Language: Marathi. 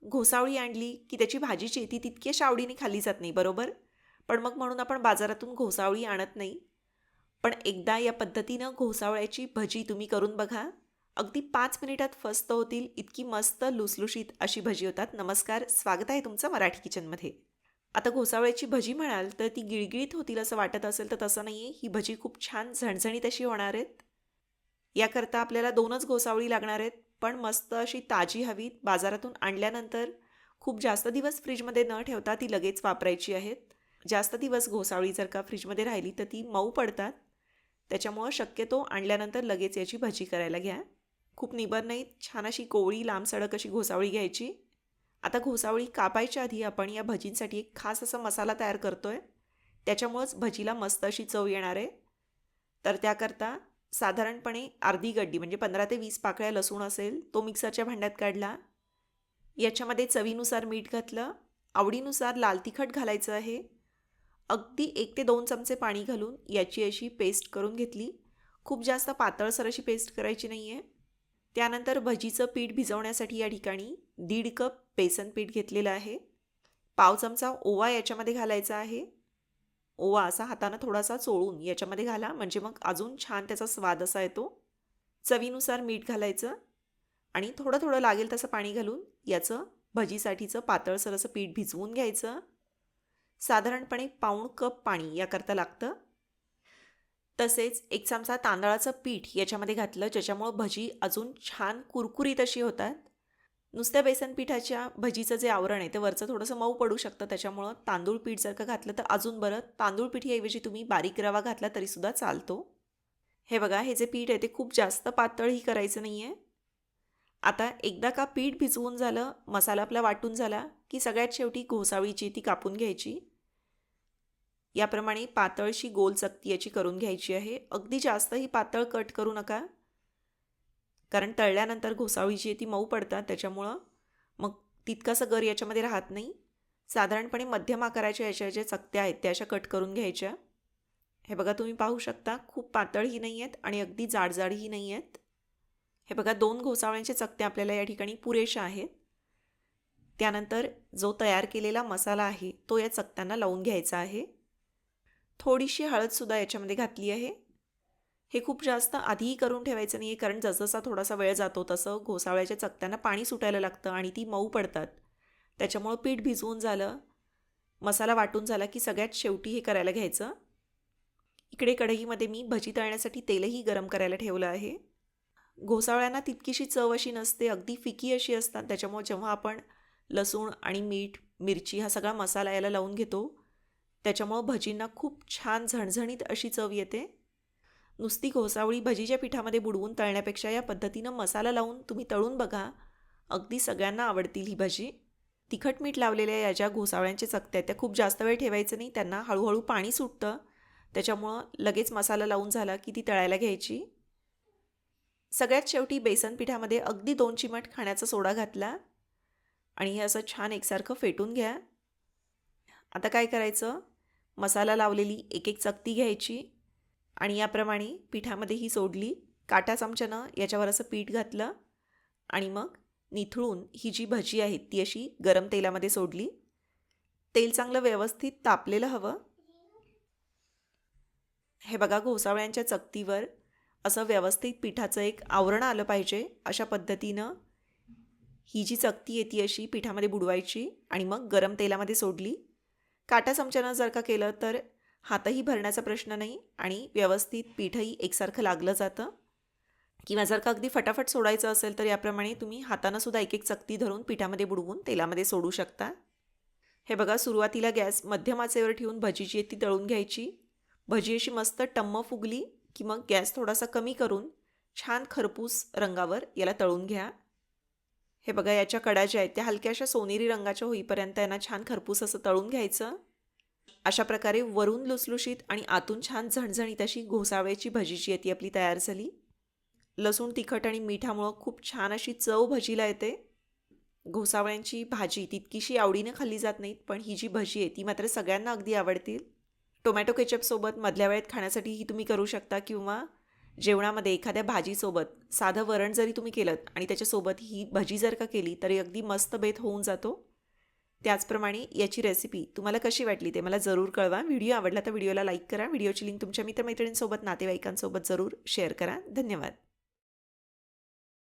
घोसावळी आणली की त्याची भाजीची ती तितकीशी आवडीने खाल्ली जात नाही, बरोबर? पण मग म्हणून आपण बाजारातून घोसावळी आणत नाही. पण एकदा या पद्धतीनं घोसावळ्याची भजी तुम्ही करून बघा. अगदी 5 मिनिटात फस्त होतील, इतकी मस्त लुसलुशीत अशी भजी होतात. नमस्कार, स्वागत आहे तुमचं मराठी किचनमध्ये. आता घोसावळ्याची भजी म्हणाल तर ती गिळगिळीत होतील असं वाटत असेल तर तसं नाही आहे. ही भजी खूप छान झणझणीत अशी होणार आहेत. याकरता आपल्याला 2च घोसावळी लागणार आहेत, पण मस्त अशी ताजी हवीत. बाजारातून आणल्यानंतर खूप जास्त दिवस फ्रीजमध्ये न ठेवता ती लगेच वापरायची आहेत. जास्त दिवस घोसावळी जर का फ्रीजमध्ये राहिली तर ती मऊ पडतात. त्याच्यामुळं शक्यतो आणल्यानंतर लगेच याची भजी करायला घ्या. खूप निबर नाही, छान अशी कोवळी लांबसडक अशी घोसावळी घ्यायची. आता घोसावळी कापायच्या आधी आपण या भजींसाठी एक खास असा मसाला तयार करतोय. त्याच्यामुळंच भजीला मस्त अशी चव येणार आहे. तर त्याकरता साधारणपणे अर्धी गड्डी म्हणजे 15 ते 20 पाकळ्या लसूण असेल तो मिक्सरच्या भांड्यात काढला. याच्यामध्ये चवीनुसार मीठ घातलं. आवडीनुसार लाल तिखट घालायचं आहे. अगदी 1 ते 2 चमचे पाणी घालून याची अशी पेस्ट करून घेतली. खूप जास्त पातळसर अशी पेस्ट करायची नाही आहे. त्यानंतर भजीचं पीठ भिजवण्यासाठी या ठिकाणी 1.5 कप बेसन पीठ घेतलेलं आहे. पाव चमचा ओवा याच्यामध्ये घालायचा आहे. ओवा असा हातानं थोडासा चोळून याच्यामध्ये घाला, म्हणजे मग अजून छान त्याचा स्वाद असा येतो. चवीनुसार मीठ घालायचं आणि थोडं थोडं लागेल तसं पाणी घालून याचं भजीसाठीचं पातळसर असं पीठ भिजवून घ्यायचं. साधारणपणे पाऊण कप पाणी याकरता लागतं. तसेच 1 चमचा तांदळाचं पीठ याच्यामध्ये घातलं, ज्याच्यामुळं भजी अजून छान कुरकुरीत अशी होतात. नुसत्या बेसन पिठाच्या भजीचं जे आवरण आहे ते वरचं थोडंसं मऊ पडू शकतं, त्याच्यामुळं तांदूळ पीठ जर का घातलं तर अजून बरं. तांदूळ पिठीऐवजी तुम्ही बारीक रवा घातला तरीसुद्धा चालतो. हे बघा, हे जे पीठ आहे ते खूप जास्त पातळही करायचं नाही आहे. आता एकदा का पीठ भिजवून झालं, मसाला आपला वाटून झाला की सगळ्यात शेवटी घोसावळीची ती कापून घ्यायची. याप्रमाणे पातळशी गोल चकती याची करून घ्यायची आहे. अगदी जास्तही पातळ कट करू नका, कारण तळल्यानंतर घोसावळी जी आहे ती मऊ पडतात, त्याच्यामुळं मग तितकासा गर याच्यामध्ये राहत नाही. साधारणपणे मध्यम आकाराच्या याच्या ज्या चकत्या आहेत त्या अशा कट करून घ्यायच्या. हे बघा, तुम्ही पाहू शकता खूप पातळही नाही आहेत आणि अगदी जाडजाडही नाही आहेत. हे बघा, 2 घोसावळ्यांच्या चकत्या आपल्याला या ठिकाणी पुरेशा आहेत. त्यानंतर जो तयार केलेला मसाला आहे तो या चकत्यांना लावून घ्यायचा आहे. थोडीशी हळदसुद्धा याच्यामध्ये घातली आहे. हे खूप जास्त आधीही करून ठेवायचं नाही आहे, कारण जसजसा थोडासा वेळ जातो तसं घोसावळ्याच्या चकत्यांना पाणी सुटायला लागतं आणि ती मऊ पडतात. त्याच्यामुळं पीठ भिजवून झालं, मसाला वाटून झाला की सगळ्यात शेवटी हे करायला घ्यायचं. इकडे कढईमध्ये मी भजी तळण्यासाठी तेलही गरम करायला ठेवलं आहे. घोसावळ्यांना तितकीशी चव अशी नसते, अगदी फिकी अशी असतात. त्याच्यामुळे जेव्हा आपण लसूण आणि मीठ, मिरची हा सगळा मसाला याला लावून घेतो, त्याच्यामुळं भजींना खूप छान झणझणीत अशी चव येते. नुसती घोसावळी भजीच्या पिठामध्ये बुडवून तळण्यापेक्षा या पद्धतीनं मसाला लावून तुम्ही तळून बघा. अगदी सगळ्यांना आवडतील ही भजी. तिखट मीठ लावलेल्या या ज्या घोसावळ्यांच्या चकत्या त्या खूप जास्त वेळ ठेवायचं नाही, त्यांना हळूहळू पाणी सुटतं. त्याच्यामुळं लगेच मसाला लावून झाला की ती तळायला घ्यायची. सगळ्यात शेवटी बेसन पिठामध्ये अगदी 2 चिमट खाण्याचा सोडा घातला आणि हे असं छान एकसारखं फेटून घ्या. आता काय करायचं, मसाला लावलेली एक एक चकती घ्यायची आणि याप्रमाणे पिठामध्ये ही सोडली. काटा चमच्यानं याच्यावर असं पीठ घातलं आणि मग निथळून ही जी भजी आहे ती अशी गरम तेलामध्ये सोडली. तेल चांगलं व्यवस्थित तापलेलं हवं. हे बघा, घोसावळ्यांच्या चकतीवर असं व्यवस्थित पिठाचं एक आवरण आलं पाहिजे. अशा पद्धतीनं ही जी चकती आहे ती अशी पिठामध्ये बुडवायची आणि मग गरम तेलामध्ये सोडली. काटा चमच्यानं जर का केलं तर हातही भरण्याचा प्रश्न नाही आणि व्यवस्थित पीठही एकसारखं लागलं जातं. किंवा जर का अगदी फटाफट सोडायचं असेल तर याप्रमाणे तुम्ही हातानं सुद्धा एक एक चकती धरून पिठामध्ये बुडवून तेलामध्ये सोडू शकता. हे बघा, सुरुवातीला गॅस मध्यम आचेवर ठेवून भजी जी आहे ती तळून घ्यायची. भजी अशी मस्त टम्म फुगली की मग गॅस थोडासा कमी करून छान खरपूस रंगावर याला तळून घ्या. हे बघा, याच्या कडा ज्या आहेत त्या हलक्याशा सोनेरी रंगाच्या होईपर्यंत यांना छान खरपूस असं तळून घ्यायचं. अशा प्रकारे वरून लुसलुशीत आणि आतून छान झणझणीत अशी घोसावळ्याची भजी जी आहे ती आपली तयार झाली. लसूण, तिखट आणि मिठामुळं खूप छान अशी चव भजीला येते. घोसावळ्यांची भाजी तितकीशी आवडीनं खाल्ली जात नाहीत, पण ही जी भजी आहे ती मात्र सगळ्यांना अगदी आवडतील. टोमॅटो केचपसोबत मधल्या वेळेत खाण्यासाठीही तुम्ही करू शकता किंवा जेवणामध्ये एखाद्या भाजीसोबत साधं वरण जरी तुम्ही केलं आणि त्याच्यासोबत ही भजी जर का केली तरी अगदी मस्त बेत होऊन जातो. त्याचप्रमाणे याची रेसिपी तुम्हाला कशी वाटली ते मला जरूर कळवा. व्हिडिओ आवडला तर व्हिडिओला लाईक करा. व्हिडिओची लिंक तुमच्या मित्रमैत्रिणींसोबत नातेवाईकांसोबत जरूर शेअर करा. धन्यवाद.